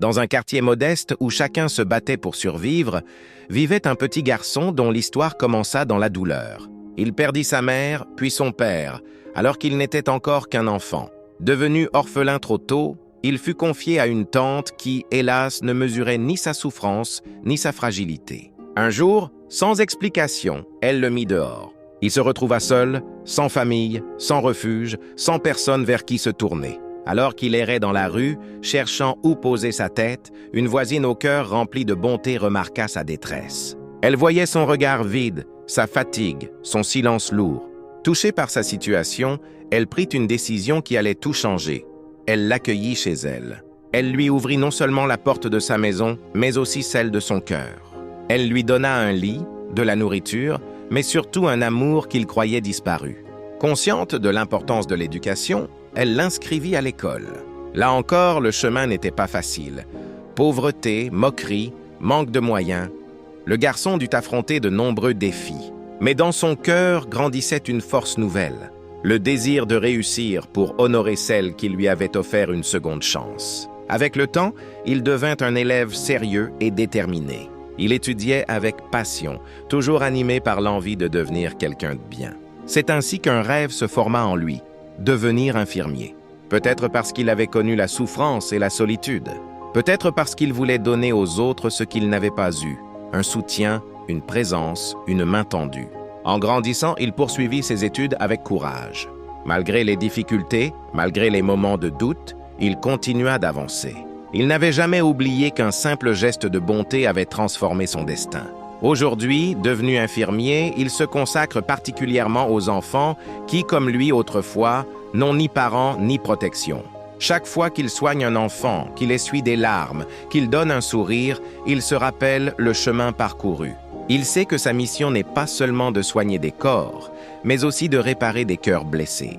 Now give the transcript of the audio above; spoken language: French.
Dans un quartier modeste où chacun se battait pour survivre, vivait un petit garçon dont l'histoire commença dans la douleur. Il perdit sa mère, puis son père, alors qu'il n'était encore qu'un enfant. Devenu orphelin trop tôt, il fut confié à une tante qui, hélas, ne mesurait ni sa souffrance, ni sa fragilité. Un jour, sans explication, elle le mit dehors. Il se retrouva seul, sans famille, sans refuge, sans personne vers qui se tourner. Alors qu'il errait dans la rue, cherchant où poser sa tête, une voisine au cœur rempli de bonté remarqua sa détresse. Elle voyait son regard vide, sa fatigue, son silence lourd. Touchée par sa situation, elle prit une décision qui allait tout changer. Elle l'accueillit chez elle. Elle lui ouvrit non seulement la porte de sa maison, mais aussi celle de son cœur. Elle lui donna un lit, de la nourriture, mais surtout un amour qu'il croyait disparu. Consciente de l'importance de l'éducation, elle l'inscrivit à l'école. Là encore, le chemin n'était pas facile. Pauvreté, moquerie, manque de moyens. Le garçon dut affronter de nombreux défis. Mais dans son cœur grandissait une force nouvelle, le désir de réussir pour honorer celle qui lui avait offert une seconde chance. Avec le temps, il devint un élève sérieux et déterminé. Il étudiait avec passion, toujours animé par l'envie de devenir quelqu'un de bien. C'est ainsi qu'un rêve se forma en lui, devenir infirmier. Peut-être parce qu'il avait connu la souffrance et la solitude. Peut-être parce qu'il voulait donner aux autres ce qu'ils n'avaient pas eu, un soutien, une présence, une main tendue. En grandissant, il poursuivit ses études avec courage. Malgré les difficultés, malgré les moments de doute, il continua d'avancer. Il n'avait jamais oublié qu'un simple geste de bonté avait transformé son destin. Aujourd'hui, devenu infirmier, il se consacre particulièrement aux enfants qui, comme lui autrefois, n'ont ni parents ni protection. Chaque fois qu'il soigne un enfant, qu'il essuie des larmes, qu'il donne un sourire, il se rappelle le chemin parcouru. Il sait que sa mission n'est pas seulement de soigner des corps, mais aussi de réparer des cœurs blessés.